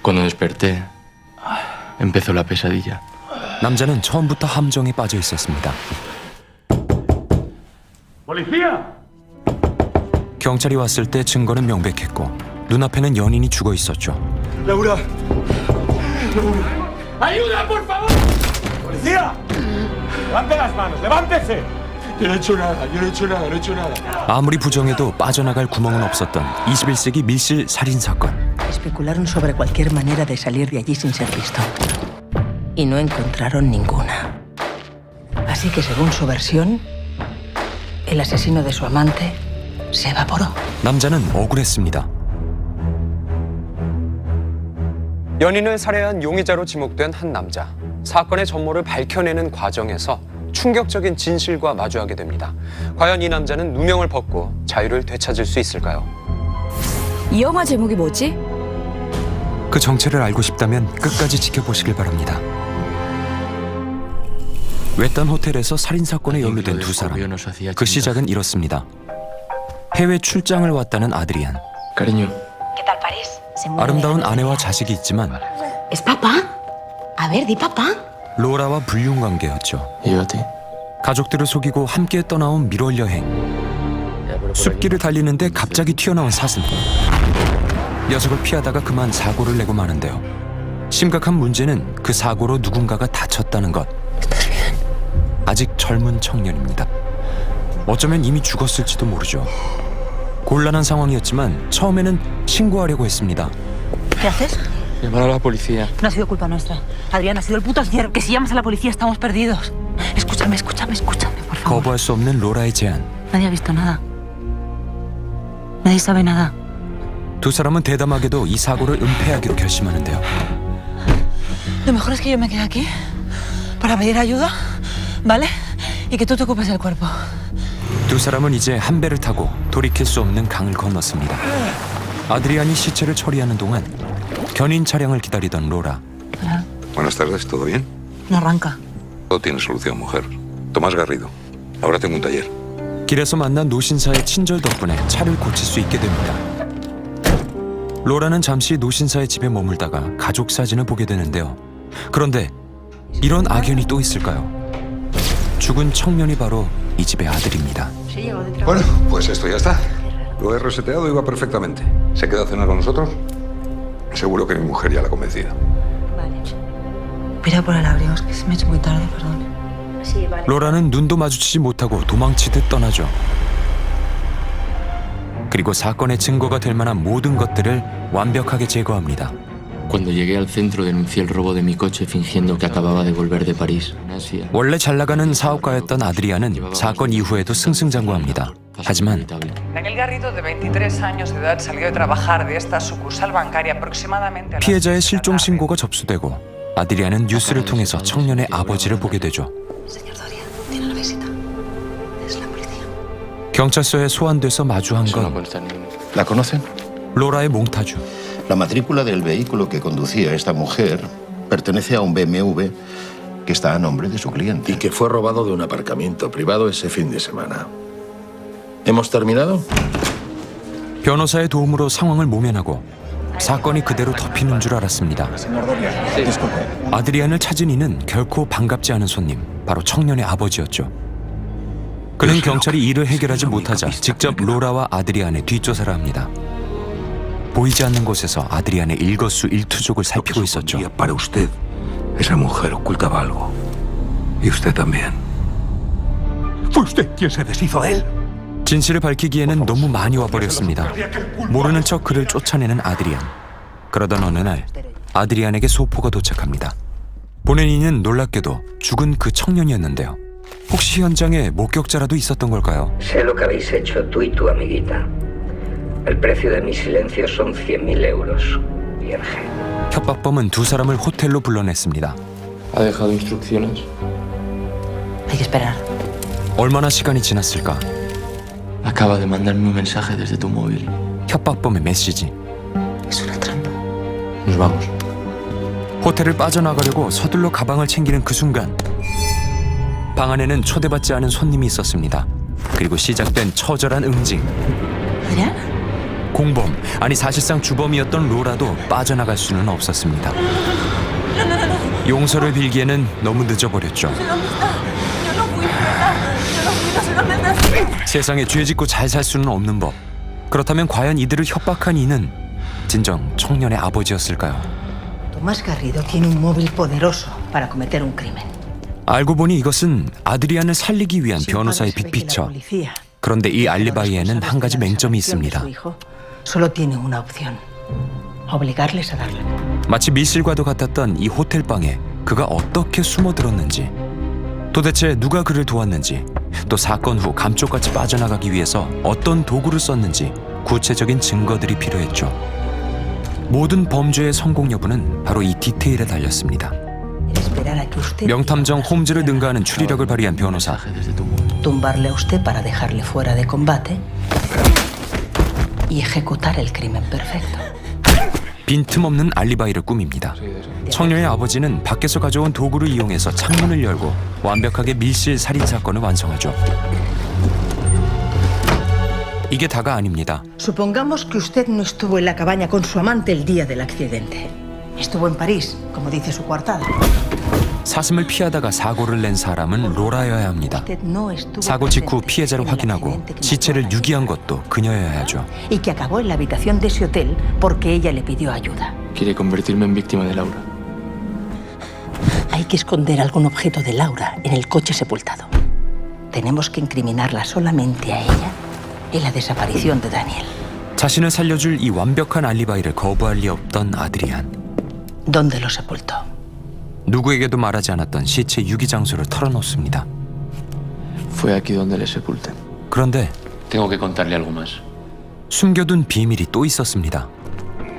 Cuando desperté, empezó la pesadilla. 남자는 처음부터 함정에 빠져 있었습니다. ¡Policía! 경찰이 왔을 때 증거는 명백했고 눈앞에는 연인이 죽어 있었죠. Laura. ¡Ayuda, por favor! ¡Policía! ¡Levante las manos! ¡Levántese! Yo no he hecho nada, yo no he hecho nada, no he hecho nada. 아무리 부정해도 빠져나갈 구멍은 없었던 21세기 밀실 살인 사건. Especularon sobre cualquier manera de salir de allí sin ser visto. Y no encontraron ninguna. Así que, según su versión, el asesino de su amante se evaporó. 남자는 억울했습니다. 연인을 살해한 용의자로 지목된 한 남자. 사건의 전모를 밝혀내는 과정에서 충격적인 진실과 마주하게 됩니다. 과연 이 남자는 누명을 벗고 자유를 되찾을 수 있을까요? 이 영화 제목이 뭐지? 그 정체를 알고 싶다면 끝까지 지켜보시길 바랍니다. 외딴 호텔에서 살인사건에 연루된 두 사람. 그 시작은 이렇습니다. 해외 출장을 왔다는 아드리안. Cariño, ¿Qué tal París? 아름다운 아내와 자식이 있지만 ¿Es papá? A ver, di papá. 로라와 불륜관계였죠. ¿y yo a ti? 가족들을 속이고 함께 떠나온 밀월 여행. 숲길을 달리는데 갑자기 튀어나온 사슴. 녀석을 피하다가 그만 사고를 내고 마는데요. 심각한 문제는 그 사고로 누군가가 다쳤다는 것. 아직 젊은 청년입니다. 어쩌면 이미 죽었을지도 모르죠. 곤란한 상황이었지만 처음에는 신고하려고 했습니다. ¿Qué haces? Llamar a la policía. No ha sido culpa nuestra. Adrián ha sido el puto ciervo. Que si llamas a la policía estamos perdidos. Escúchame, por favor. 거부할 수 없는 로라의 제안. Nadie ha visto nada. Nadie sabe nada. 두 사람은 대담하게도 이 사고를 은폐하기로 결심하는데요. Lo mejor es que yo me quede aquí para pedir ayuda, ¿vale? Y que tú te ocupes del cuerpo. 두 사람은 이제 한 배를 타고 돌이킬 수 없는 강을 건넜습니다. 아드리안이 시체를 처리하는 동안 견인 차량을 기다리던 로라. Hola. Buenas tardes, ¿todo bien? No arranca. Todo tiene solución, mujer. Tomás Garrido. Ahora tengo un taller. 길에서 만난 노신사의 친절 덕분에 차를 고칠 수 있게 됩니다. 로라는 잠시 노신사의 집에 머물다가 가족 사진을 보게 되는데요. 그런데 이런 악연이 또 있을까요? 죽은 청년이 바로 이 집의 아들입니다. Bueno, pues esto ya está. Lo he reseteado y va perfectamente. ¿Se queda a cenar con nosotros? Seguro que mi mujer ya la ha convencido. Vale. Voy a ir a por el abrigo, es que se me ha hecho muy tarde, perdón. Sí, vale. 로라는 눈도 마주치지 못하고 도망치듯 떠나죠. 그리고 사건의 증거가 될 만한 모든 것들을 완벽하게 제거합니다. Cuando llegué al centro denuncié el robo de mi coche fingiendo que acababa de volver de París. 원래 잘 나가는 사업가였던 아드리안은 사건 이후에도 승승장구합니다. 하지만 Daniel Garrido, de 23 años de edad, salió de trabajar de esta sucursal bancaria aproximadamente a las 피해자의 6 de la 실종 tarde. 신고가 접수되고 아드리안은 뉴스를 통해서 청년의 아버지를 보게 되죠. Señor Doria, tiene la visita. Es la policía. 경찰서에 소환돼서 마주한 Eso no 건 consta en ningún. ¿La conocen? 로라의 몽타주. La matrícula del vehículo que conducía esta mujer pertenece a un BMW que está a nombre de su cliente. Y que fue robado de un aparcamiento privado ese fin de semana. ¿Hemos terminado? 변호사의 도움으로 상황을 모면하고 사건이 그대로 덮이는 줄 알았습니다. 아드리안을 찾은 이는 결코 반갑지 않은 손님, 바로 청년의 아버지였죠. 그는 경찰이 일을 해결하지 못하자 직접 로라와 아드리안의 뒷조사를 합니다. 보이지 않는 곳에서 아드리안의 일거수일투족을 살피고 있었죠. Para usted, esa mujer ocultaba algo. Y usted también. ¿Fue usted quien se deshizo de él? 진실을 밝히기에는 너무 많이 와버렸습니다. 모르는 척 그를 쫓아내는 아드리안. 그러던 어느 날 아드리안에게 소포가 도착합니다. 보낸 이는 놀랍게도 죽은 그 청년이었는데요. 혹시 현장에 목격자라도 있었던 걸까요? Sé lo que habéis hecho tú y tu amiguita. El precio de mi silencio son 100.000 euros, Vierge. 협박범은 두 사람을 호텔로 불러냈습니다. Ha dejado instrucciones. Hay que esperar. 얼마나 시간이 지났을까? Acaba de mandarme un mensaje desde tu móvil. 협박범의 메시지. Es una trampa. Nos vamos. 호텔을 빠져나가려고 서둘러 가방을 챙기는 그 순간 방 안에는 초대받지 않은 손님이 있었습니다. 그리고 시작된 처절한 응징. ¿Adrián? 공범, 아니 사실상 주범이었던 로라도 빠져나갈 수는 없었습니다. 용서를 빌기에는 너무 늦어버렸죠. 세상에 죄 짓고 잘 살 수는 없는 법. 그렇다면 과연 이들을 협박한 이는 진정 청년의 아버지였을까요? Tomás Garrido tiene un móvil poderoso para cometer un crimen. 알고 보니 이것은 아드리안을 살리기 위한 변호사의 빅피처. 그런데 이 알리바이에는 한 가지 맹점이 있습니다. Solo tiene una opción. Obligarles a darla. 마치 미실과도 같았던 이 호텔방에 그가 어떻게 숨어들었는지, 도대체 누가 그를 도왔는지, 또 사건 후 감쪽같이 빠져나가기 위해서 어떤 도구를 썼는지 구체적인 증거들이 필요했죠. 모든 범죄의 성공 여부는 바로 이 디테일에 달렸습니다. 명탐정 홈즈를 능가하는 추리력을 발휘한 변호사. Tumbarle a usted para dejarle fuera de combate y ejecutar el crimen perfecto. 빈틈없는 알리바이를 꾸밉니다. 청년의 아버지는 밖에서 가져온 도구를 이용해서 창문을 열고 완벽하게 밀실 살인 사건을 완성하죠. 이게 다가 아닙니다. Supongamos que usted no estuvo en la cabaña con su amante el día del accidente. Estuvo en París, como dice su coartada. 사슴을 피하다가 사고를 낸 사람은 로라여야 합니다. 사고 직후 피해자를 확인하고 시체를 유기한 것도 그녀여야 하죠. Y que acabó en la habitación de ese hotel porque ella le pidió ayuda. Quiere convertirme en víctima de Laura. Hay que esconder algún objeto de Laura en el coche sepultado. Tenemos que incriminarla solamente a ella en la desaparición de Daniel. 자신을 살려줄 이 완벽한 알리바이를 거부할 리 없던 아드리안. ¿Dónde lo sepultó? 누구에게도 말하지 않았던 시체 유기 장소를 털어놓습니다. Fue aquí donde le sepulten. 그런데 Tengo que contarle algo más. 숨겨둔 비밀이 또 있었습니다.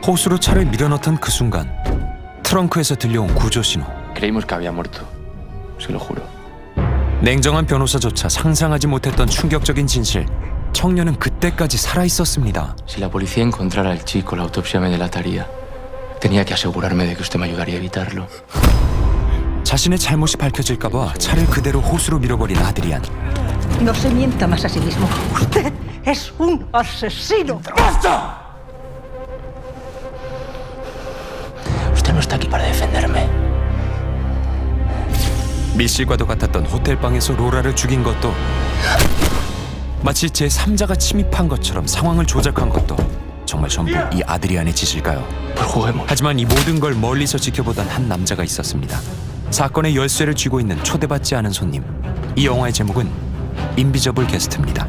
호수로 차를 밀어넣던 그 순간 트렁크에서 들려온 구조 신호. Creímos que había muerto. Se lo juro. 냉정한 변호사조차 상상하지 못했던 충격적인 진실. 청년은 그때까지 살아있었습니다. Si la policía encontrara al chico, la autopsia me delataría. Tenía que asegurarme de que usted me ayudaría a evitarlo. 자신의 잘못이 밝혀질까봐 차를 그대로 호수로 밀어버린 아드리안. No se mienta más a sí mismo. Usted es un asesino. ¡Basta! Usted no está aquí para defenderme. 밀실과도 같았던 호텔방에서 로라를 죽인 것도, 마치 제3자가 침입한 것처럼 상황을 조작한 것도 정말 전부 이 아드리안의 짓일까요? 하지만 이 모든 걸 멀리서 지켜보던 한 남자가 있었습니다. 사건의 열쇠를 쥐고 있는 초대받지 않은 손님. 이 영화의 제목은 인비저블 게스트입니다.